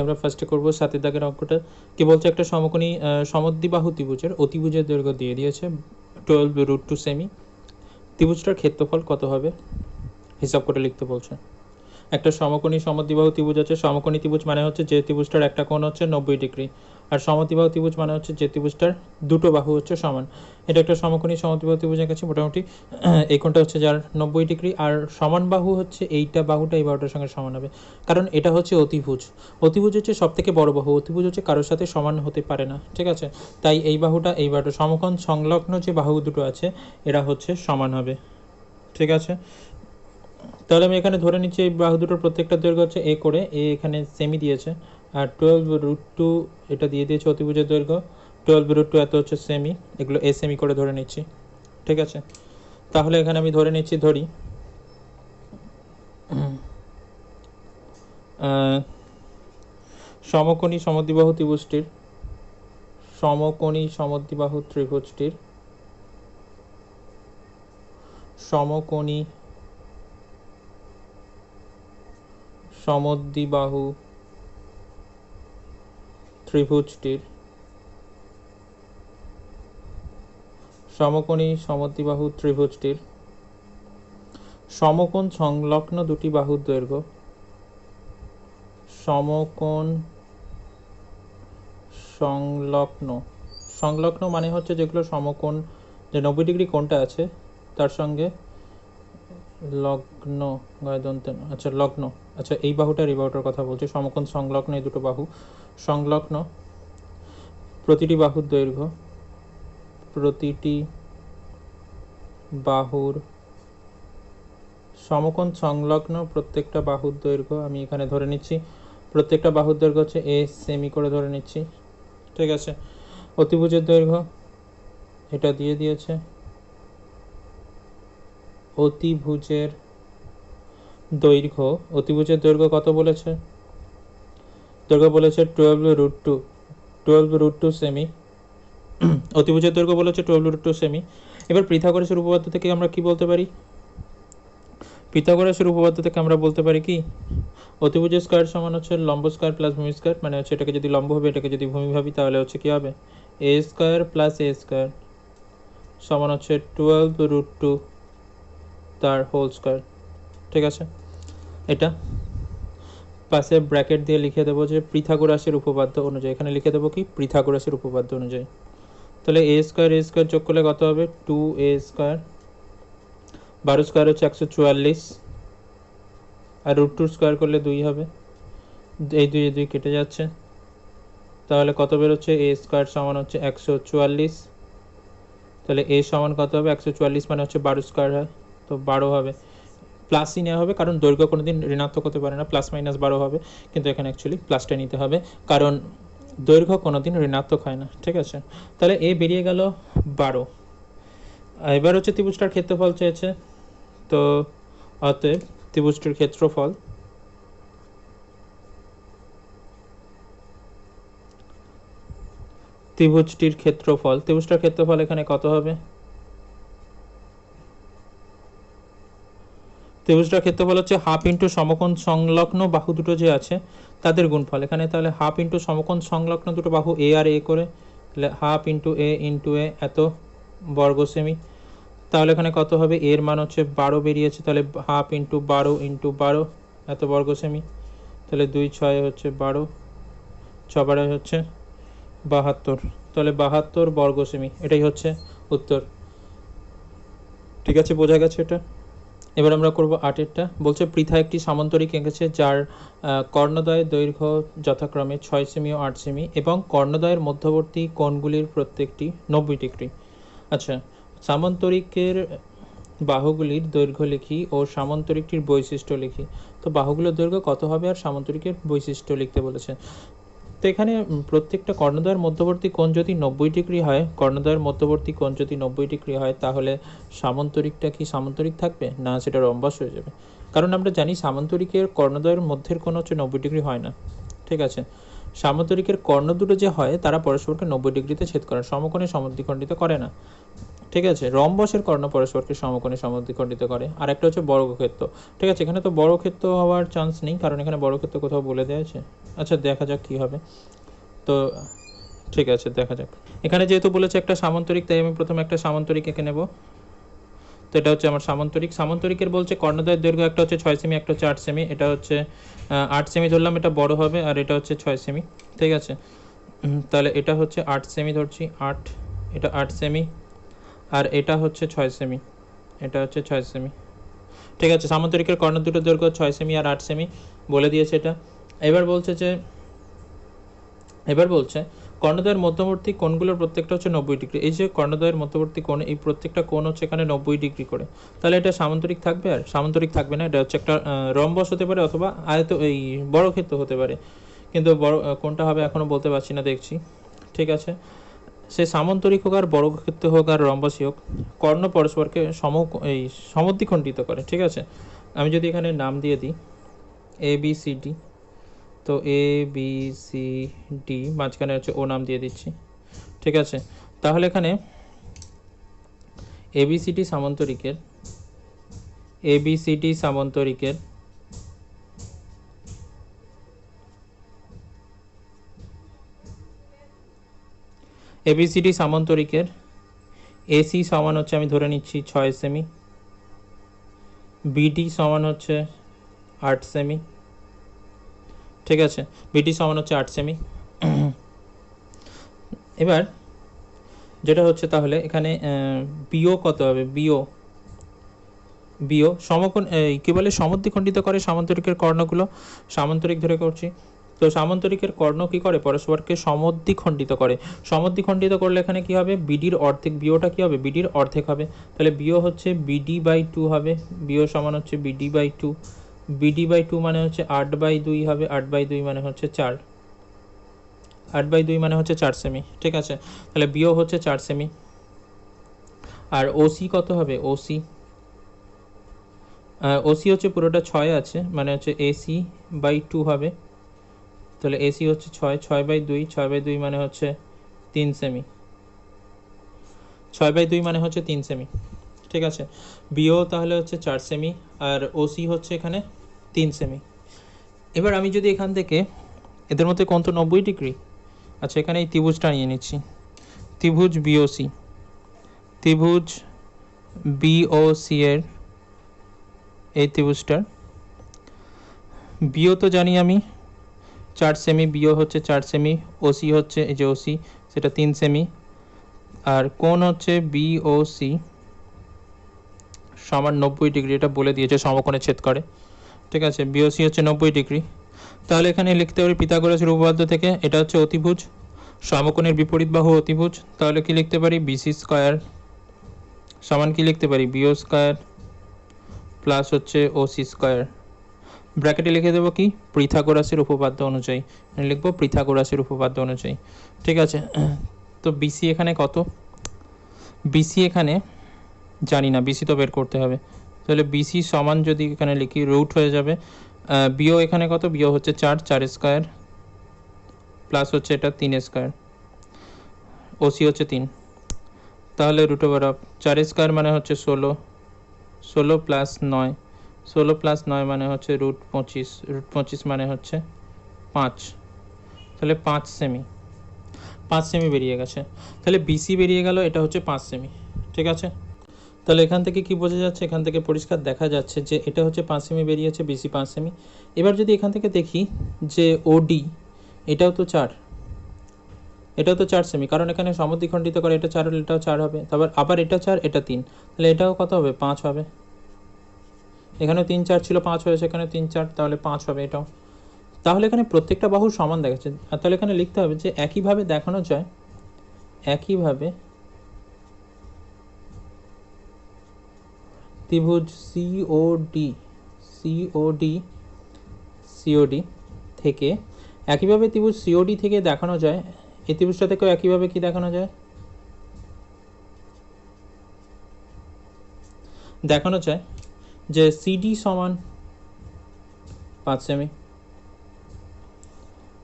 আমরা ফার্স্টে করব 7 দাগের অঙ্কটা। কি বলছে, একটা সমকোণী সমদ্বিবাহু ত্রিভুজের অতিভুজের দৈর্ঘ্য দিয়ে দিয়েছে 12√2 সেমি। ত্রিভুজটার ক্ষেত্রফল কত হবে হিসাব করে লিখতে বলছে। একটা সমকোণী সমদ্বিবাহু ত্রিভুজ আছে। সমকোণী ত্রিভুজ মানে হচ্ছে যে ত্রিভুজটার একটা কোণ হচ্ছে 90 ডিগ্রি, আর সমদ্বিবাহু ত্রিভুজ মানে হচ্ছে যে ত্রিভুজটার দুটো বাহু হচ্ছে সমান। এটা একটা সমকোণী সমদ্বিবাহু ত্রিভুজের কাছে মোটামুটি এই কোণটা হচ্ছে যার 90 ডিগ্রি, আর সমান বাহু হচ্ছে এইটা বাহুটা এই বাহুটার সঙ্গে সমান হবে, কারণ এটা হচ্ছে অতিভুজ। অতিভুজ হচ্ছে সব থেকে বড় বাহু, অতিভুজ হচ্ছে কারোর সাথে সমান হতে পারে না, ঠিক আছে। তাই এই বাহুটা এই বাহুটা সমকোণ সংলগ্ন যে বাহু দুটো আছে এরা হচ্ছে সমান হবে, ঠিক আছে। তাহলে আমি এখানে ধরে নিচ্ছি এই বাহু দুটোর প্রত্যেকটা দৈর্ঘ্য হচ্ছে এ করে, এ এখানে সেমি দিয়েছে, আর 12√2 এটা দিয়ে দিয়েছে অতিভুজের দৈর্ঘ্য। 12√2 এত হচ্ছে সেমি, এগুলো এ সেমি করে ধরে নিচ্ছি, ঠিক আছে। তাহলে এখানে আমি ধরে নিচ্ছি, ধরি সমকোণী সমদ্বিবাহু ত্রিভুজটির সমকোণী সমদ্বিবাহু ত্রিভুজটির সমকোণী সমদ্বিবাহু ত্রিভুজটির সমকোণী সমদ্বিবাহু ত্রিভুজটির সমকোণ সংলগ্ন দুটি বাহুর দৈর্ঘ্য সমকোণ সংলগ্ন সংলগ্ন মানে হচ্ছে যেগুলো সমকোণ, যে 90 ডিগ্রি কোণটা আছে তার সঙ্গে লগ্ন আচ্ছা লগ্ন, আচ্ছা এই বাহুটার এই বাহুটার কথা বলছি। সমকোণ সংলগ্ন এই দুটো বাহু সংলগ্ন, প্রতিটি বাহুর দৈর্ঘ্য প্রতিটি বাহুর সমকোণ সংলগ্ন প্রত্যেকটা বাহুর দৈর্ঘ্য আমি এখানে ধরে নিচ্ছি, প্রত্যেকটা বাহুর দৈর্ঘ্য হচ্ছে এ সেমি করে ধরে নিচ্ছি, ঠিক আছে। অতিভুজের দৈর্ঘ্য এটা দিয়ে দিয়েছে, অতিভুজের দৈর্ঘ্য কত বলেছে, দৈর্ঘ্য বলেছে 12√2 সেমি। অতিভুজের দৈর্ঘ্য বলেছে 12√2 সেমি। এবার পিথাগোরাসের উপপাদ্য থেকে আমরা কি বলতে পারি, পিথাগোরাসের উপপাদ্য থেকে আমরা বলতে পারি কি, অতিভুজের স্কয়ার সমান হচ্ছে লম্ব স্কয়ার প্লাস ভূমি স্কয়ার, মানে হচ্ছে এটাকে যদি লম্ব হবে এটাকে যদি ভূমি ভাবি তাহলে হচ্ছে কি হবে, এ স্কয়ার প্লাস এ স্কয়ার সমান হচ্ছে 12√2 তার হোল স্কয়ার, ঠিক আছে। এটা পাশে ব্র্যাকেট দিয়ে লিখে দেবো যে পিথাগোরাসের উপপাদ্য অনুযায়ী, এখানে লিখে দেবো কি পিথাগোরাসের উপপাদ্য অনুযায়ী। তাহলে এ স্কয়ার যোগ করলে কত হবে, 2a স্কয়ার, 12 স্কয়ার হচ্ছে 144, আর √2 স্কয়ার করলে 2 হবে, এই 2 কেটে যাচ্ছে, তাহলে কত বেরোচ্ছে, এ স্কয়ার সমান হচ্ছে 144। তাহলে এ সমান কত হবে, 144 মানে হচ্ছে 12 স্কয়ার হয়, তো 12 হবে। প্লাসই নেওয়া হবে কারণ দৈর্ঘ্য কোনোদিন ঋণাত্মক হতে পারে না, প্লাস মাইনাস 12 হবে, কিন্তু এখানে অ্যাকচুয়ালি প্লাসটা নিতে হবে কারণ দৈর্ঘ্য কোনোদিন ঋণাত্মক হয় না, ঠিক আছে। তাহলে এ বেরিয়ে গেল 12। এবার হচ্ছে ত্রিভুজটার ক্ষেত্রফল চেয়েছে, তো অতএব ত্রিভুজটির ক্ষেত্রফল ত্রিভুজটার ক্ষেত্রফল এখানে কত হবে, ত্রিভুজটার ক্ষেত্রফল হচ্ছে হাফ ইন্টু সমকোণ সংলগ্ন বাহু দুটো যে আছে তাদের গুণফল এখানে, তাহলে হাফ ইন্টু সমকোণ সংলগ্ন দুটো বাহু এ আর এ করে, তাহলে হাফ ইন্টু এ এত বর্গ সেমি। তাহলে এখানে কত হবে, এর মান হচ্ছে 12 বেরিয়েছে, তাহলে হাফ ইন্টু 12 এত বর্গ সেমি, তাহলে 2 6 হচ্ছে 12, 6 হচ্ছে 72, তাহলে 72 বর্গ সেমি, এটাই হচ্ছে উত্তর, ঠিক আছে, বোঝা গেছে এটা। এবার আমরা করব 8এরটা। বলছে পৃথা একটি সামান্তরিক এঁকেছে যার কর্ণদ্বয়ের দৈর্ঘ্য যথাক্রমে 6 সেমি ও 8 সেমি এবং কর্ণদ্বয়ের মধ্যবর্তী কোণগুলির প্রত্যেকটি 90 ডিগ্রি। আচ্ছা, সামান্তরিকের বাহুগুলির দৈর্ঘ্য লিখি ও সামান্তরিকটির বৈশিষ্ট্য লিখি। তো বাহুগুলোর দৈর্ঘ্য কত হবে আর সামান্তরিকের বৈশিষ্ট্য লিখতে বলেছে। তো এখানে প্রত্যেকটা কর্ণদ্বয়ের মধ্যবর্তী কোণ যদি 90 ডিগ্রি হয়, তাহলে সামান্তরিকটা কি সামান্তরিক থাকবে না, সেটা রম্বাস হয়ে যাবে, কারণ আমরা জানি সামান্তরিকের কর্ণদ্বয়ের মধ্যের কোণ হচ্ছে 90 ডিগ্রি হয় না, ঠিক আছে। সামান্তরিকের কর্ণ দুটো যে হয় তারা পরস্পরকে 90 ডিগ্রিতে ছেদ করে, সমকোণে সমদ্বিখণ্ডিত করে না, ঠিক আছে, রম্বসের কর্ণ পরস্পরকে সমকোণে সমদ্বিখণ্ডিত করে। আর একটা হচ্ছে বর্গক্ষেত্র। ঠিক আছে, এখানে তো বর্গক্ষেত্র হওয়ার চান্স নেই, কারণ এখানে বর্গক্ষেত্র কোথাও বলে দেওয়া আছে। আচ্ছা দেখা যাক কী হবে। তো ঠিক আছে, দেখা যাক। এখানে যেহেতু বলেছে একটা সামান্তরিক, তাই আমি প্রথমে একটা সামান্তরিক এঁকে নেব। তো এটা হচ্ছে আমার সামান্তরিক। সামান্তরিকের বলছে কর্ণদ্বয়ের দৈর্ঘ্য একটা হচ্ছে 6 সেমি, একটা হচ্ছে 8 সেমি। এটা হচ্ছে 8 সেমি ধরলাম, এটা বড় হবে, আর এটা হচ্ছে 6 সেমি। ঠিক আছে, তাহলে এটা হচ্ছে 8 সেমি ধরছি, 8, এটা 8 সেমি, আর এটা হচ্ছে 6 সেমি, এটা হচ্ছে 6 সেমি। ঠিক আছে, সামান্তরিকের কর্ণ দুটো দৈর্ঘ্য 6 সেমি আর 8 সেমি বলে দিয়েছে এটা। এবার বলছে কর্ণদ্বয়ের মধ্যবর্তী কোণগুলোর প্রত্যেকটা হচ্ছে 90 ডিগ্রি। এই যে কর্ণদ্বয়ের মধ্যবর্তী কোণ, এই প্রত্যেকটা কোণ হচ্ছে এখানে 90 ডিগ্রি করে। তাহলে এটা সামান্তরিক থাকবে? আর সামান্তরিক থাকবে না, এটা হচ্ছে একটা রম্বস হতে পারে অথবা এই বর্গক্ষেত্র হতে পারে, কিন্তু কোনটা হবে এখনও বলতে পারছি না, দেখছি। ঠিক আছে, সে সামান্তরিক হোক আর বর্গক্ষেত্র হোক আর রম্বসই হোক, কর্ণ পরস্পরকে সমদ্বিখণ্ডিত করে। ঠিক আছে, আমি যদি এখানে নাম দিয়ে দিই ABCD, তো ABCD, মাঝখানে হচ্ছে ও নাম দিয়ে দিচ্ছি। ঠিক আছে, তাহলে এখানে ABCD সামান্তরিকের AC সমান হচ্ছে, আমি ধরে নিচ্ছি 6 সেমি, BD সমান হচ্ছে 8 সেমি। ঠিক আছে, BD সমান হচ্ছে 8 সেমি। এবার যেটা হচ্ছে, তাহলে এখানে বিও কত হবে? বিও সমকোণ কি বলে, সমদ্বিখণ্ডিত করে সামান্তরিকের কর্ণগুলো। সামান্তরিক ধরে করছি, তো সামান্তরিকের কর্ণ কি করে? পরস্পরকে সমদ্বিখণ্ডিত করে। সমদ্বিখণ্ডিত করলে এখানে কি হবে? বিডির অর্ধেক, বিওটা কি হবে? বিডির অর্ধেক হবে। তাহলে বিও হচ্ছে BD/2 হবে। বিও সমান হচ্ছে BD/2। BD/2 মানে হচ্ছে 8/2 হবে। 8/2 মানে হচ্ছে 4। 8/2 মানে হচ্ছে 4 সেমি। ঠিক আছে, তাহলে বিও হচ্ছে 4 সেমি। আর ওসি কত হবে? ওসি হচ্ছে পুরোটা 6 আছে, মানে হচ্ছে AC/2 হবে। তাহলে এসি হচ্ছে 6, 6/2, 6/2 মানে হচ্ছে 3 সেমি। 6/2 মানে হচ্ছে 3 সেমি। ঠিক আছে, বিও তাহলে হচ্ছে 4 সেমি, আর ওসি হচ্ছে এখানে 3 সেমি। এবার আমি যদি এখান থেকে, এদের মধ্যে কোণ তো 90 ডিগ্রি। আচ্ছা, এখানে এই ত্রিভুজটা নিয়ে নিচ্ছি, ত্রিভুজ বিওসি এর এই ত্রিভুজটার বিও তো জানি আমি 4 সেমি, বিও হচ্ছে 4 সেমি, ওসি হচ্ছে এই যে ওসি, সেটা 3 সেমি, আর কোণ হচ্ছে বিওসি সমান 90 ডিগ্রি। এটা বলে দিয়েছে সমকোণে ছেদ করে। ঠিক আছে, বিওসি হচ্ছে 90 ডিগ্রি। তাহলে এখানে লিখতে পারি পিথাগোরাসের উপপাদ্য থেকে, এটা হচ্ছে অতিভুজ, সমকোণের বিপরীত বাহু অতিভুজ। তাহলে কি লিখতে পারি? BC স্কয়ার সমান কি লিখতে পারি? BO স্কয়ার প্লাস হচ্ছে OC স্কয়ার। ব্র্যাকেটে লিখে দেবো কি? পিথাগোরাসের উপপাদ্য অনুযায়ী, লিখবো পিথাগোরাসের উপপাদ্য অনুযায়ী। ঠিক আছে, তো BC এখানে কত? BC এখানে জানি না, BC তো বের করতে হবে। তাহলে BC সমান যদি এখানে লিখি, রুট হয়ে যাবে। বিও এখানে কত? বিও হচ্ছে 4 স্কয়ার প্লাস হচ্ছে এটা 3 স্কয়ার, ওসি হচ্ছে 3। তাহলে √4 স্কয়ার মানে হচ্ছে 16 প্লাস 9, 16 প্লাস 9 মানে হচ্ছে √25, √25 মানে হচ্ছে 5। তাহলে 5 সেমি, 5 সেমি বেরিয়ে গেছে। তাহলে BC বেরিয়ে গেল, এটা হচ্ছে 5 সেমি। ঠিক আছে, তাহলে এখান থেকে কি বোঝা যাচ্ছে? এখান থেকে পরিষ্কার দেখা যাচ্ছে যে এটা হচ্ছে 5 সেমি বেরিয়েছে, BC 5 সেমি। এবার যদি এখান থেকে দেখি যে OD, এটাও তো 4 সেমি, কারণ এখানে সমদ্বিখণ্ডিত করে, এটা 4 হলে এটাও 4 হবে। তারপর আবার এটা 4, এটা 3, তাহলে এটাও কত হবে? 5 হবে। এখানেও 3 4 ছিল, 5 হয়েছে, এখানে 3 4, তাহলে 5 হবে এটাও। তাহলে এখানে প্রত্যেকটা বাহু সমান দেখাচ্ছে। আর তাহলে এখানে লিখতে হবে যে একইভাবে দেখানো যায়, একইভাবে ত্রিভুজ COD থেকে, একইভাবে ত্রিভুজ COD থেকে দেখানো যায়, এই ত্রিভুজটা থেকেও একইভাবে কি দেখানো যায়? দেখানো যায় যে CD সমান 5 সেমি।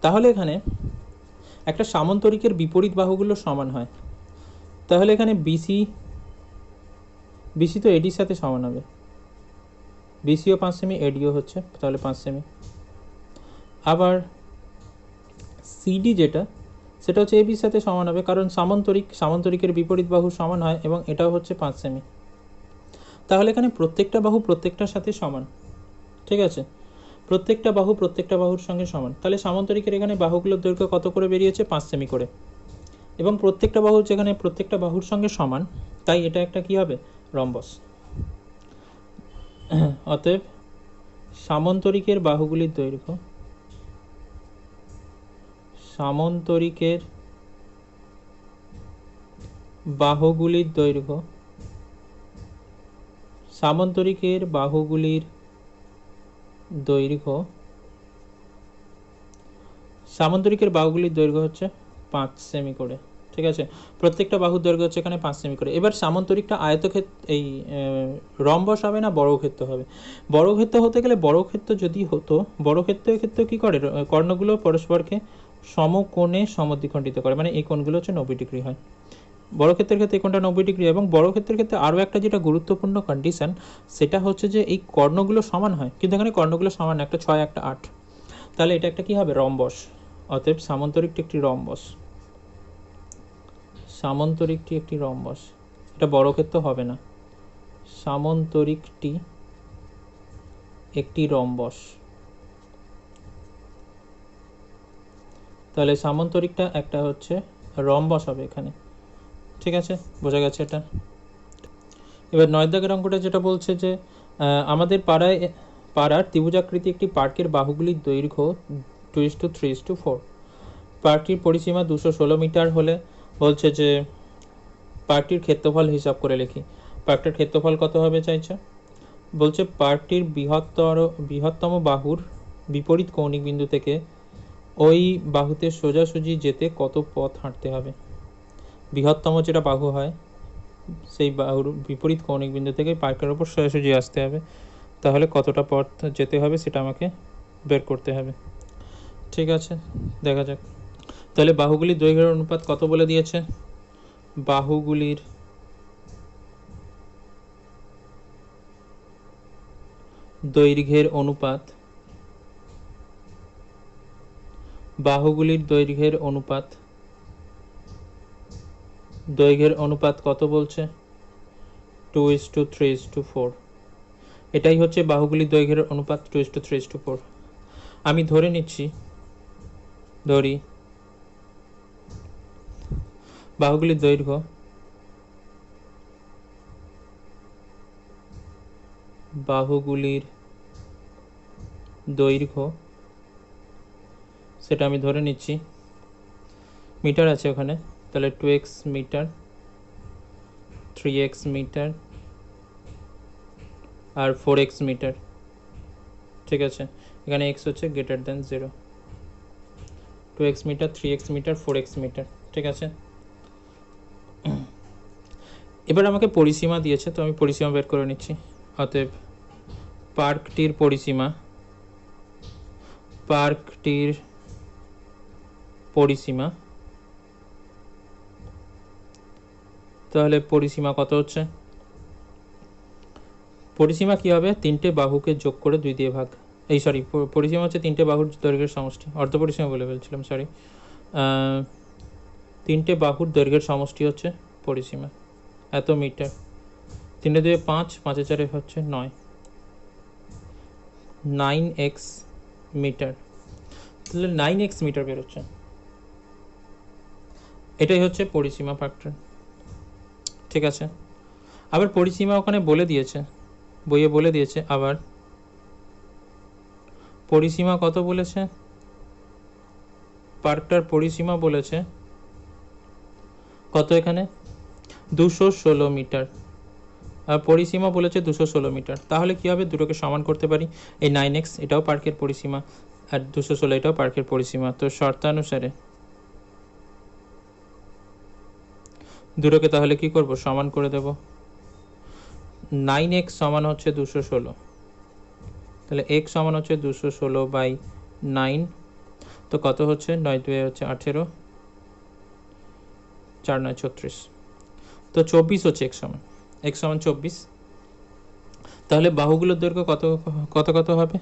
তাহলে এখানে একটা সামান্তরিকের বিপরীত বাহুগুলো সমান হয়। তাহলে এখানে BC বিসি তো এডির সাথে সমান হবে, বিসিও 5 সেমি, এডিও হচ্ছে, তাহলে 5 সেমি। আবার সিডি যেটা, সেটা হচ্ছে এবির সাথে সমান হবে, কারণ সামান্তরিকের বিপরীত বাহু সমান হয় এবং এটাও হচ্ছে 5 সেমি। তাহলে এখানে প্রত্যেকটা বাহু প্রত্যেকটার সাথে সমান, ঠিক আছে, প্রত্যেকটা বাহু প্রত্যেকটা বাহুর সঙ্গে সমান। তাহলে সামান্তরিকের এখানে বাহুগুলোর দৈর্ঘ্য কত করে বেরিয়েছে? 5 সেমি করে। এবং প্রত্যেকটা বাহু যেখানে প্রত্যেকটা বাহুর সঙ্গে সমান, তাই এটা একটা কি হবে? রম্বস। অতএব সামান্তরিকের বাহুগুলির দৈর্ঘ্য, সামান্তরিকের বাহুগুলির দৈর্ঘ্য, সামান্তরিকের বাহুগুলির দৈর্ঘ্য, সামান্তরিকের বাহুগুলির দৈর্ঘ্য হচ্ছে 5 সেমি করে, ঠিক আছে। প্রত্যেকটা বাহুর দৈর্ঘ্য হচ্ছে এখানে 5 সেমি করে। এবার সামান্তরিকটা আয়তক্ষেত্র, এই রম্বস হবে না বর্গক্ষেত্র হবে? বর্গক্ষেত্র হতে গেলে, বর্গক্ষেত্র যদি হতো, বর্গক্ষেত্রের ক্ষেত্রে কী করে? কর্ণগুলো পরস্পরকে সমকোণে সমদ্বিখণ্ডিত করে, মানে এই কোণগুলো হচ্ছে 90 ডিগ্রি হয়। বর্গক্ষেত্রের ক্ষেত্রে এই কোণটা 90 ডিগ্রি। এবং বর্গক্ষেত্রের ক্ষেত্রে আরও একটা যেটা গুরুত্বপূর্ণ কন্ডিশন, সেটা হচ্ছে যে এই কর্ণগুলো সমান হয়, কিন্তু এখানে কর্ণগুলো সমান না, একটা 6 একটা 8, তাহলে এটা একটা কি হবে? রম্বস। অতএব সামান্তরিকটি একটি রম্বস, সামান্তরিকটি একটি রম্বস। এটা বর্গক্ষেত্র হবে না, সামান্তরিকটি একটি রম্বস। তাহলে সামান্তরিকটা একটা হচ্ছে রম্বস হবে এখানে, ঠিক আছে, বোঝা গেছে এটা। এবার 9 দাগের অঙ্কটা যেটা বলছে যে আমাদের পাড়ার ত্রিভুজাকৃতি একটি পার্কের বাহুগুলির দৈর্ঘ্য 2:3:4, পার্কটির পরিসীমা 216 মিটার হলে বলছে যে পার্কটির ক্ষেত্রফল হিসাব করে লিখি। পার্কটির ক্ষেত্রফল কত হবে চাইছে? বলছে পার্কটির বৃহত্তম বাহুর বিপরীত কৌণিক বিন্দু থেকে ওই বাহুতে সোজাসুজি যেতে কত পথ হাঁটতে হবে? বৃহত্তম যেটা বাহু হয়, সেই বাহুর বিপরীত কৌণিক বিন্দু থেকে পার্কের ওপর সোজাসুজি আসতে হবে, তাহলে কতটা পথ যেতে হবে সেটা আমাকে বের করতে হবে, ঠিক আছে, দেখা যাক। তাহলে বাহুগুলির দৈর্ঘ্যের অনুপাত কত বলে দিয়েছে? বাহুগুলির দৈর্ঘ্যের অনুপাত, বাহুগুলির দৈর্ঘ্যের অনুপাত, দৈর্ঘ্যের অনুপাত কত বলছে? 2:3:4। এটাই হচ্ছে বাহুগুলির দৈর্ঘ্যের অনুপাত, 2:3:4। আমি ধরে নিচ্ছি, ধরি বাহুগুলির দৈর্ঘ্য, বাহুগুলির দৈর্ঘ্য সেটা আমি ধরে নিচ্ছি মিটার আছে ওখানে, তাহলে 2x মিটার, 3x মিটার আর 4x মিটার, ঠিক আছে। এখানে x হচ্ছে greater than 0, 2x metre, 3x metre, 4x metre, ঠিক আছে। এবার আমাকে পরিসীমা দিয়েছে, তো আমি পরিসীমা বের করে নিচ্ছি। অতএব পার্কটির পরিসীমা, পার্কটির পরিসীমা, তাহলে পরিসীমা কত হচ্ছে? পরিসীমা কি হবে? 3টে বাহুকে যোগ করে 2 দিয়ে ভাগ, এই সরি, পরিসীমা হচ্ছে 3টে বাহুর দৈর্ঘ্যের সমষ্টি, অর্ধপরিসীমা বলে ফেলছিলাম, সরি। 3টে বাহুর দৈর্ঘ্যের সমষ্টি হচ্ছে পরিসীমা, এত মিটার। 3 2 5, 5 4 হচ্ছে 9, 9x মিটার, তাহলে 9x মিটার বেরোচ্ছে। এটাই হচ্ছে পরিসীমা পার্কটার, ঠিক আছে। আবার পরিসীমা ওখানে বলে দিয়েছে, বইয়ে বলে দিয়েছে। আবার পরিসীমা কত বলেছে? পার্কটার পরিসীমা বলেছে কত? এখানে 216 মিটার, আর পরিসীমা বলেছে 216 মিটার। তাহলে কি হবে? দুটোকে সমান করতে পারি। এই 9x এটাও পার্কের পরিসীমা, আর 216 এটাও পার্কের পরিসীমা। তো শর্তানুসারে দুটোকে তাহলে কি করব? সমান করে দেব। 9x সমান হচ্ছে 216, তাহলে x সমান হচ্ছে 216/9, তো কত হচ্ছে? 9 2 হচ্ছে 18, 4 9 36, তো 24 হচ্ছে x সমান। x সমান 24, তাহলে বাহুগুলোর দৈর্ঘ্য কত কত কত হবে?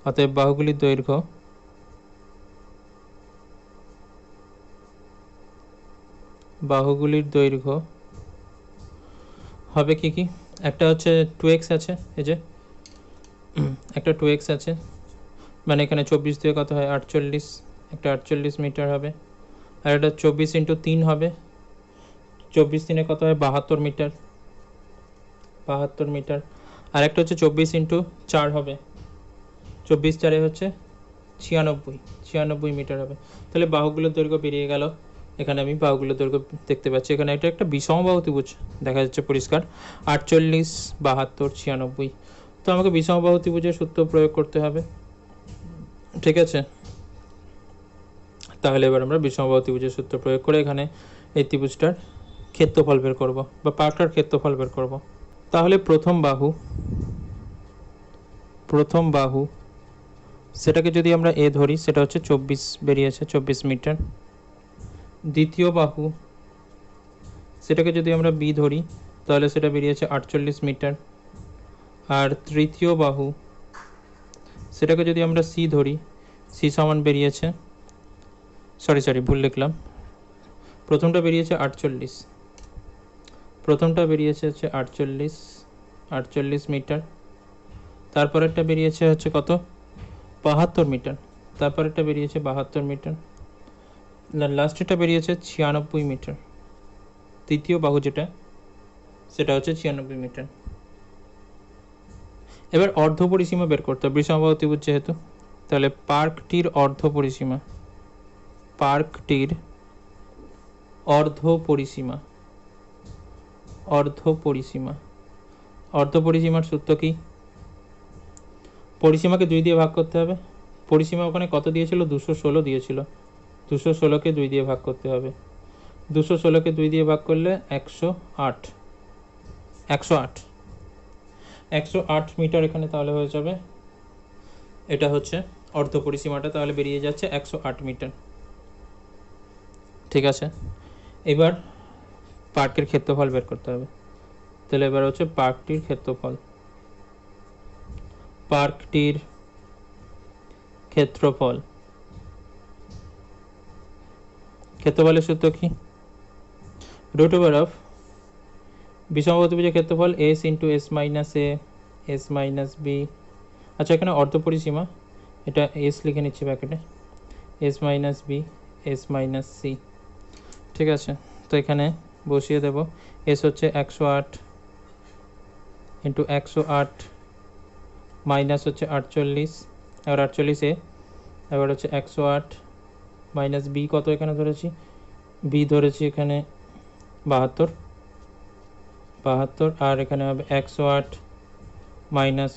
অতএব বাহুগুলির দৈর্ঘ্য হবে কি কি? একটা হচ্ছে 2x আছে, এই যে একটা 2x আছে, মানে এখানে 24 দিয়ে কত হয় 48, একটা 48 মিটার হবে। আর এটা 24 ইন্টু 3 হবে, 24 3 কত হয় 72 মিটার, 72 মিটার। আর একটা হচ্ছে 24 ইন্টু 4 হবে, 24 4 হচ্ছে 96 মিটার হবে। তাহলে বাহুগুলোর দৈর্ঘ্য বেরিয়ে গেল। এখানে আমি বাহুগুলোর দৈর্ঘ্য দেখতে পাচ্ছি, এখানে এটা একটা বিষমবাহু ত্রিভুজ দেখা যাচ্ছে পরিষ্কার, 48 72 96। তো আমাকে বিষমবাহু ত্রিভুজের সূত্র প্রয়োগ করতে হবে, ঠিক আছে। তাহলে এবার আমরা বিষমবাহু ত্রিভুজের সূত্র প্রয়োগ করে এখানে এই ত্রিভুজটার ক্ষেত্রফল বের করব, বা পার্কটার ক্ষেত্রফল বের করব। তাহলে প্রথম বাহু সেটাকে যদি আমরা এ ধরি, সেটা হচ্ছে 24 বেরিয়েছে, 24 মিটার। দ্বিতীয় বাহু সেটাকে যদি আমরা বি ধরি, তাহলে সেটা বেরিয়েছে 48 মিটার। আর তৃতীয় বাহু সেটাকে যদি আমরা সি ধরি, সি সমান বেরিয়েছে, সরি ভুল লিখলাম, প্রথমটা বেরিয়েছে 48, প্রথমটা বেরিয়েছে হচ্ছে 48 মিটার। তারপরেরটা বেরিয়েছে হচ্ছে কত 72 মিটার, তারপরেরটা বেরিয়েছে 72 মিটার, লাস্টেরটা বেরিয়েছে 96 মিটার। তৃতীয় বাহু যেটা, সেটা হচ্ছে 96 মিটার। এবার অর্ধ পরিসীমা বের করতে হবে বিষমবাহু ত্রিভুজ যেহেতু। তাহলে পার্কটির অর্ধ পরিসীমার সূত্র কি? পরিসীমাকে 2 দিয়ে ভাগ করতে হবে। পরিসীমা ওখানে কত দিয়েছিল? 216 দিয়েছিল, 216কে 2 দিয়ে ভাগ করতে হবে। 216কে 2 দিয়ে ভাগ করলে 108 মিটার এখানে তাহলে হয়ে যাবে। এটা হচ্ছে অর্ধ পরিসীমাটা, তাহলে বেরিয়ে যাচ্ছে 108 মিটার, ঠিক আছে। এবার পার্কের ক্ষেত্রফল বের করতে হবে। তাহলে এবার হচ্ছে পার্কটির ক্ষেত্রফলের সূত্র কি? রুট ওভার অফ বিষমবাহু ত্রিভুজের ক্ষেত্রফল s into S minus a s minus b. আচ্ছা, এখানে অর্ধ পরিসীমা, এটা এস লিখে নিচ্ছি ব্র্যাকেটে, s minus b s minus C, ঠিক আছে। তো এখানে বসিয়ে দেব, এস হচ্ছে 108 ইন্টু 108 মাইনাস হচ্ছে 48, এবার 48 এ, এবার হচ্ছে 108 মাইনাস বি কত এখানে ধরেছি, বি ধরেছি এখানে 72, আর এখানে হবে 108 মাইনাস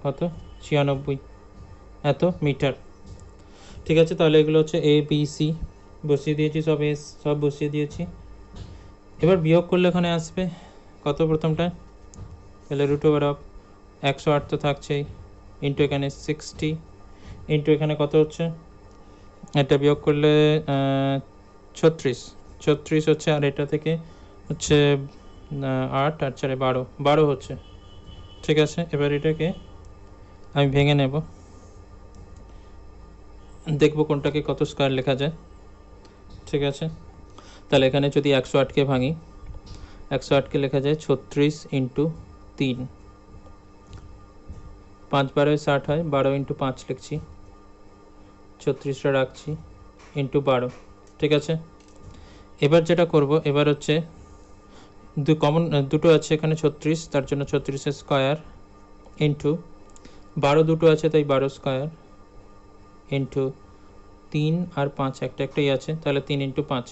কত 96 এত মিটার, ঠিক আছে। তাহলে এগুলো হচ্ছে এ বি সি বসিয়ে দিয়েছি, সব বসিয়ে দিয়েছি। এবার বিয়োগ করলে এখানে আসবে কত প্রথমটা? তাহলে রুট ওভার অফ 108 তো থাকছেই, ইন্টু এখানে 60, ইন্টু এখানে কত হচ্ছে, এটা বিয়োগ করলে 36 হচ্ছে, আর এটা থেকে হচ্ছে 8 আর 4 12 হচ্ছে, ঠিক আছে। এবার এটাকে আমি ভেঙে নেব, দেখব কোনটাকে কত স্কয়ার লেখা যায়, ঠিক আছে। তাহলে এখানে যদি 108কে ভাঙি, 108কে লেখা যায় 36 ইন্টু 3, 5 12 60 হয়, 12 ইন্টু 5 লিখছি, 36টা রাখছি, ইন্টু 12, ঠিক আছে। এবার যেটা করব, এবার হচ্ছে দুটো আছে এখানে 36, তার জন্য 36 স্কয়ার, ইন্টু 12 দুটো আছে তাই 12 স্কয়ার, ইন্টু 3 আর 5 একটাই আছে, তাহলে 3 ইন্টু 5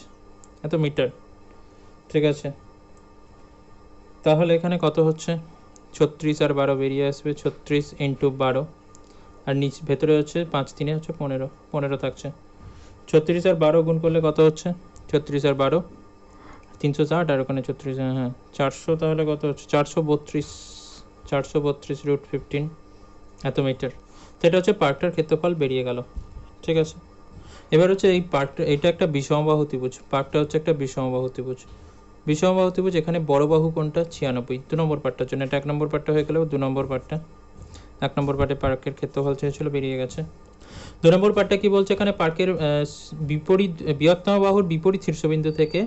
এত মিটার, ঠিক আছে। তাহলে এখানে কত হচ্ছে 36 আর 12 বেরিয়ে আসবে, 36 ইন্টু 12, আর নিচ ভেতরে হচ্ছে 5 3 হচ্ছে 15 থাকছে। 36 আর 12 গুণ করলে কত হচ্ছে, 36 আর 12 360, আর ওখানে 36, হ্যাঁ 400, তাহলে কত হচ্ছে 432 রুট 15 এত মিটার। তো এটা হচ্ছে পার্কটার ক্ষেত্রফল বেরিয়ে গেল, ঠিক আছে। এবার হচ্ছে এই পার্কটা, এটা একটা বিষমবাহু ত্রিভুজ, পার্কটা হচ্ছে একটা বিষমবাহু ত্রিভুজ। বিষমবাহু ত্রিভুজ এখানে বড় বাহু কোনটা 96, 2 নম্বর পার্টটার জন্য। এটা 1 নম্বর পার্টটা হয়ে গেল, 2 নম্বর পার্টটা 1 নম্বর পার্টে পার্কের ক্ষেত্রফল চেয়েছিল, বেরিয়ে গেছে। 2 নম্বর পার্টটা কি বলছে এখানে, পার্কের বিপরীত বৃহত্তম বাহুর বিপরীত শীর্ষবিন্দু থেকে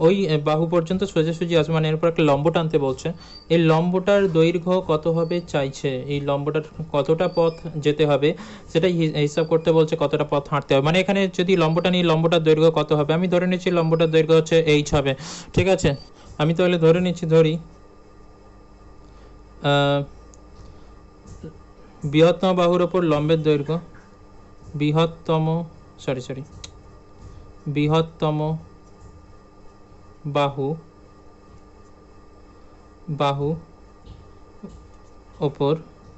ওই বাহু পর্যন্ত সোজাসুজি আসবে, মানে এর উপর একটা লম্ব টানতে বলছে। এই লম্বটার দৈর্ঘ্য কত হবে চাইছে, এই লম্বটার কতটা পথ যেতে হবে সেটাই হিসাব করতে বলছে, কতটা পথ হাঁটতে হবে। মানে এখানে যদি লম্বটা নিই, লম্বটার দৈর্ঘ্য কত হবে, আমি ধরে নিচ্ছি লম্বটার দৈর্ঘ্য হচ্ছে h হবে, ঠিক আছে। আমি তাহলে ধরে নিচ্ছি, ধরি বৃহত্তম বাহুর ওপর লম্বের দৈর্ঘ্য, বৃহত্তম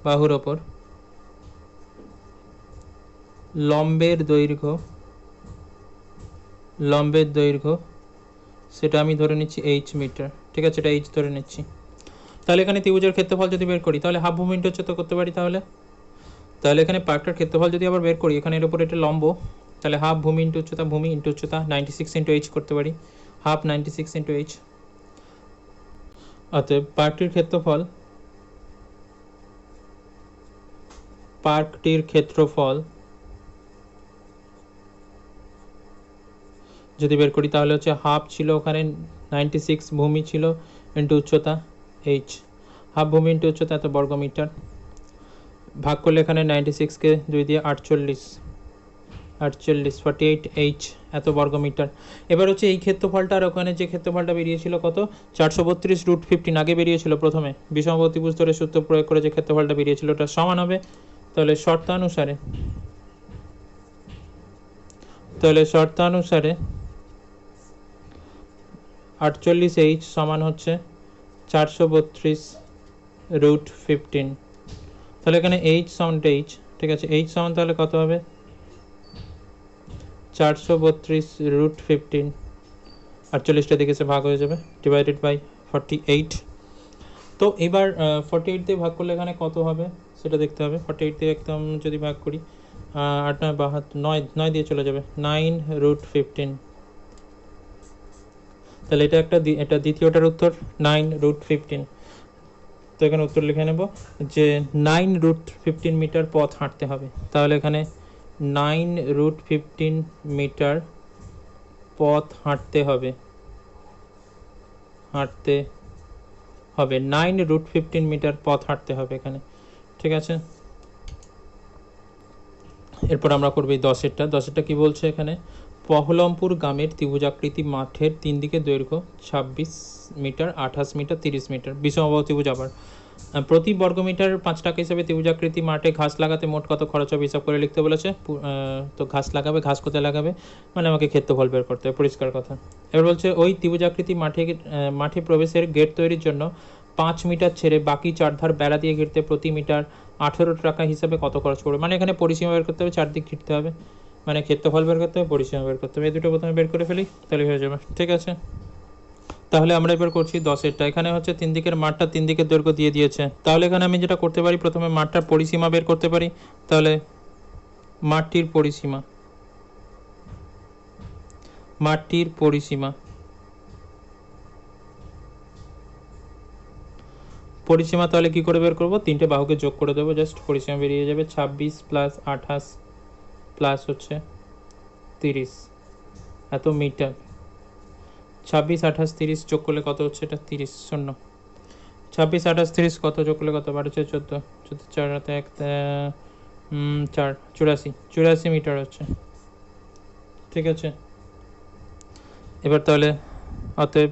বাহুর ওপর লম্বের দৈর্ঘ্য সেটা আমি ধরে নিচ্ছি h মিটার, ঠিক আছে, এটা h ধরে নিচ্ছি। তাহলে এখানে ত্রিভুজের ক্ষেত্রফল যদি বের করি, তাহলে হাফ ভূমি ইন্টু উচ্চতা করতে পারি। তাহলে এখানে পার্কটার ক্ষেত্রফল যদি আবার বের করি, এখানে এর উপর এটা লম্ব, তাহলে হাফ ভূমি ইন্টু উচ্চতা 96 ইন্টু h করতে পারি, হাফ 96 ইন্টু h। অতএব পার্কটির ক্ষেত্রফল যদি বের করি, তাহলে হচ্ছে হাফ ছিল ওখানে 96 ভূমি ছিল ইন্টু উচ্চতা h, হাফ ভূমি ইন্টু উচ্চতা এত বর্গ মিটার, ভাগ করলে এখানে 96কে 2 দিয়ে 48 48h এত বর্গ মিটার। এবার হচ্ছে এই ক্ষেত্রফলটা আর ওখানে যে ক্ষেত্রফলটা বেরিয়েছিল কত, 432√15 আগে বেরিয়েছিল প্রথমে, বিষমবাহু ত্রিভুজ ধরে সূত্র প্রয়োগ করে যে ক্ষেত্রফলটা বেরিয়েছিল ওটা সমান হবে। তাহলে শর্তানুসারে 48h সমান হচ্ছে 432√15। তাহলে এখানে h সমান h, ঠিক আছে, h সমান তাহলে কত হবে 432√15, 48টা দিকে সে ভাগ হয়ে যাবে, ডিভাইডেড বাই 48। তো এবার 48 দিয়ে ভাগ করলে এখানে কত হবে সেটা দেখতে হবে। 48 দিয়ে একদম যদি ভাগ করি, 8 9 72, 9 দিয়ে চলে যাবে, 9√15। তাহলে এটা দ্বিতীয়টার উত্তর 9√15। তো এখানে উত্তর লিখে নেব যে 9√15 মিটার পথ হাঁটতে হবে। তাহলে এখানে 9√15 মিটার পথ হাঁটতে হবে 9√15 মিটার পথ হাঁটতে হবে এখানে, ঠিক আছে। এরপর আমরা করবো এই 10এরটা কি বলছে এখানে, পহলমপুর গ্রামের ত্রিভুজাকৃতি মাঠের 3 দিকে দৈর্ঘ্য 26 মিটার, 28 মিটার, 30 মিটার, বিষমবাহু ত্রিভুজ। আবার প্রতি বর্গমিটার 5 টাকা হিসাবে ত্রিভুজাকৃতি মাঠে ঘাস লাগাতে মোট কত খরচ হবে হিসাব করে লিখতে বলেছে। তো ঘাস কোথায় লাগাবে, মানে আমাকে ক্ষেত্রফল বের করতে হবে, পরিষ্কার কথা। এবার বলছে ওই ত্রিভুজাকৃতি মাঠে প্রবেশের গেট তৈরির জন্য 5 মিটার ছেড়ে বাকি 4 ধার বেড়া দিয়ে ঘিরতে প্রতি মিটার 18 টাকা হিসাবে কত খরচ পড়বে। মানে এখানে পরিসীমা বের করতে হবে, চারদিক ঘিরতে হবে, মানে ক্ষেত্রফল বের করতে হবে, পরিসীমা বের করতে হবে। এই দুটো প্রথমে বের করে ফেলি, তাহলে হয়ে যাবে, ঠিক আছে। তাহলে আমরা এবার করছি 10এরটা। এখানে হচ্ছে 3 দিকের মাঠটা 3 দিকের দৈর্ঘ্য দিয়ে দিয়েছে। তাহলে এখানে আমি যেটা করতে পারি, প্রথমে মাঠটার পরিসীমা বের করতে পারি। তাহলে মাঠটির পরিসীমা তাহলে কি করে বের করব, 3টে বাহুকে যোগ করে দেবো, জাস্ট পরিসীমা বেরিয়ে যাবে 26 প্লাস 28 প্লাস হচ্ছে 30 এত মিটার। 26 28 30 যোগ করলে কত হচ্ছে, এটা 30 শূন্য, 26 28 30 কত যোগ করলে কত, 12 4 14 4 হাতে 1 4 84 মিটার হচ্ছে, ঠিক আছে। এবার তাহলে অতএব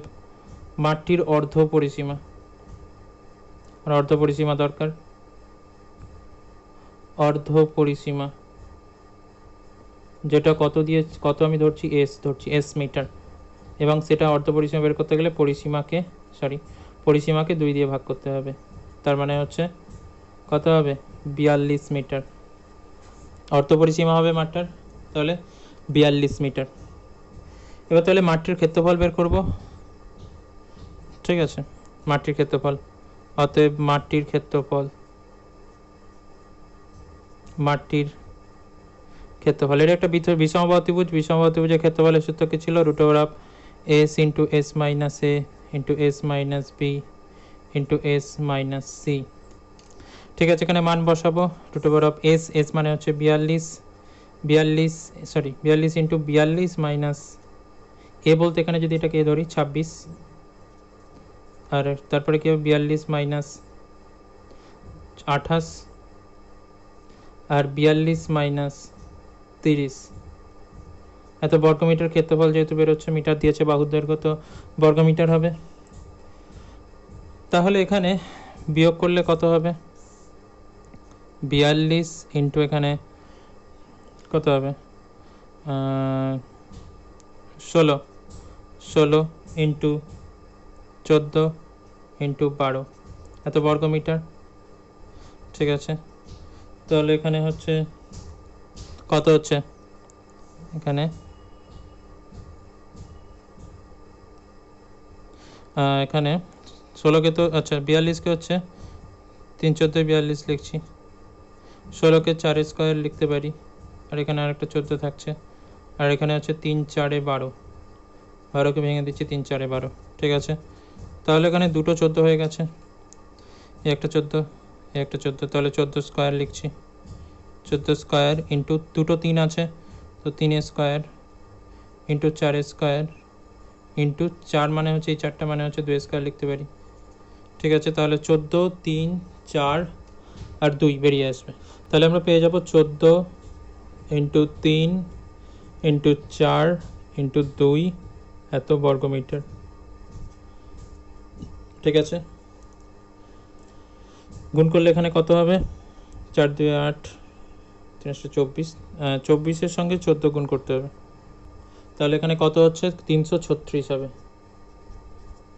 মাঠটির অর্ধ পরিসীমা দরকার, অর্ধ পরিসীমা যেটা কত আমি ধরছি s মিটার, এবং সেটা অর্ধ পরিসীমা বের করতে গেলে পরিসীমাকে 2 দিয়ে ভাগ করতে হবে। তার মানে হচ্ছে কত হবে 42 মিটার অর্ধ পরিসীমা হবে মাঠটার, তাহলে 42 মিটার। এবার তাহলে মাঠটির ক্ষেত্রফল বের করব, ঠিক আছে, মাঠটির ক্ষেত্রফল। অতএব মাঠটির ক্ষেত্রফল এর একটা বিষমবাহু ত্রিভুজের ক্ষেত্রফলের সূত্র কি ছিল, √s * s - a into S minus B into S minus C. ঠিক আছে, এখানে মান বসাবো। Root over of S, S মানে হচ্ছে 42 ইন্টু 42 মাইনাস এ বলতে এখানে যদি এটাকে এ ধরি 26, আর তারপরে কি হবে 42 মাইনাস 28 আর 42 মাইনাস 30। এত বর্গমিটার ক্ষেত্রফল যেহেতু বেরোচ্ছে, মিটার দিয়েছে বাহুর দৈর্ঘ্য, তো বর্গমিটার হবে। তাহলে এখানে বিয়োগ করলে কত হবে? 42 ইন্টু এখানে কত হবে 16 ইন্টু 14 ইন্টু 12, এত বর্গমিটার। ঠিক আছে, তাহলে এখানে হচ্ছে কত হচ্ছে, এখানে এখানে 16কে তো আচ্ছা 42কে হচ্ছে 3 14 42 লিখছি, 16কে 4 স্কোয়ার লিখতে পারি, আর এখানে আরেকটা 14 থাকছে, আর এখানে হচ্ছে 3 4 12, 12কে ভেঙে দিচ্ছি 3 4 12। ঠিক আছে, তাহলে এখানে দুটো 14 হয়ে গেছে, এই একটা 14 এই একটা 14, তাহলে 14 স্কোয়ার লিখছি, 14 স্কোয়ার ইন্টু দুটো 3 আছে তো 3 স্কোয়ার ইন্টু 4 স্কোয়ার ইন্টু 4 মানে হচ্ছে এই 4টা মানে হচ্ছে 2 স্কোয়ার লিখতে পারি। ঠিক আছে, তাহলে 14 3 4 আর 2 বেরিয়ে আসবে। তাহলে আমরা পেয়ে যাব 14 ইন্টু 3 ইন্টু 4 ইন্টু 2 এত বর্গমিটার। ঠিক আছে, গুণ করলে এখানে কত হবে? 4 2 8 324, 24-এর সঙ্গে 14 গুণ করতে হবে, তাহলে এখানে কত হচ্ছে 336 হবে,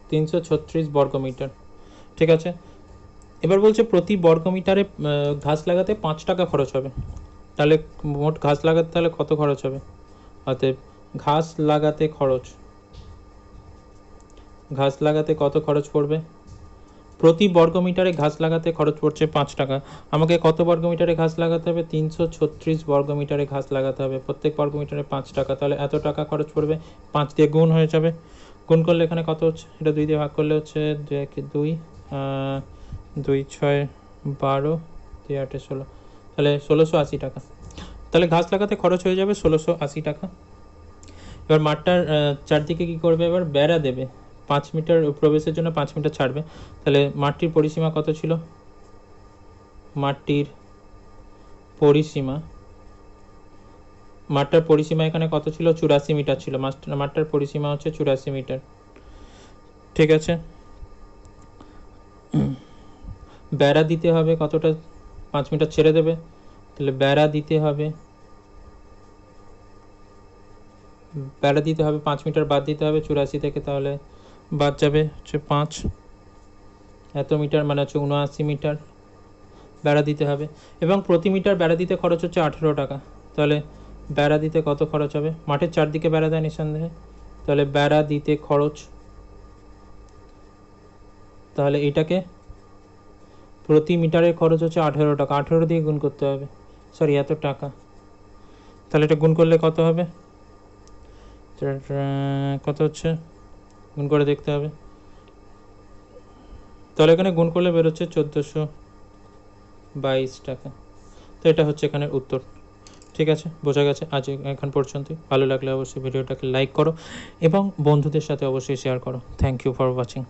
336 বর্গমিটার। ঠিক আছে, এবার বলছে প্রতি বর্গমিটারে ঘাস লাগাতে 5 টাকা খরচ হবে। তাহলে মোট ঘাস লাগাতে তাহলে কত খরচ হবে? অতএব ঘাস লাগাতে কত খরচ পড়বে? প্রতি বর্গমিটারে ঘাস লাগাতে খরচ পড়ছে 5 টাকা। আমাকে কত বর্গমিটারে ঘাস লাগাতে হবে? 336 বর্গমিটারে ঘাস লাগাতে হবে, প্রত্যেক বর্গমিটারে 5 টাকা, তাহলে এত টাকা খরচ পড়বে। 5 দিয়ে গুণ হয়ে যাবে, গুণ করলে এখানে কত হচ্ছে? এটা 2 দিয়ে ভাগ করলে হচ্ছে 2 2 6 12 2 8 16, তাহলে 1680 টাকা। তাহলে ঘাস লাগাতে খরচ হয়ে যাবে 1680 টাকা। এবার মাঠটার চারদিকে কী করবে? এবার বেড়া দেবে, 5 মিটার প্রবেশের জন্য 5 মিটার ছাড়বে। তাহলে মাঠটির পরিসীমা কত ছিল? মাঠটার পরিসীমা এখানে কত ছিল? 84 মিটার ছিল। মাঠটার পরিসীমা হচ্ছে 84 মিটার। ঠিক আছে, বেড়া দিতে হবে কতটা? 5 মিটার ছেড়ে দেবে, তাহলে বেড়া দিতে হবে 5 মিটার বাদ দিতে হবে 84 থেকে, তাহলে বাদ যাবে হচ্ছে 5, এত মিটার মানে হচ্ছে 79 মিটার বেড়া দিতে হবে। এবং প্রতি মিটার বেড়া দিতে খরচ হচ্ছে 18 টাকা। তাহলে বেড়া দিতে কত খরচ হবে? মাঠের চারদিকে বেড়া দেয় নিঃসন্দেহে, তাহলে বেড়া দিতে খরচ, তাহলে এটাকে প্রতি মিটারের খরচ হচ্ছে 18 টাকা, 18 দিয়ে গুণ করতে হবে, সরি এত টাকা। তাহলে এটা গুণ করলে কত হবে? কত হচ্ছে গুণ করে দেখতে হবে। তাহলে এখানে গুণ করলে বেরোচ্ছে 1422 টাকা। তো এটা হচ্ছে এখানের উত্তর। ঠিক আছে, বোঝা গেছে। আজ এখন পর্যন্তই। ভালো লাগলে অবশ্যই ভিডিওটাকে লাইক করো এবং বন্ধুদের সাথে অবশ্যই শেয়ার করো। Thank you for watching.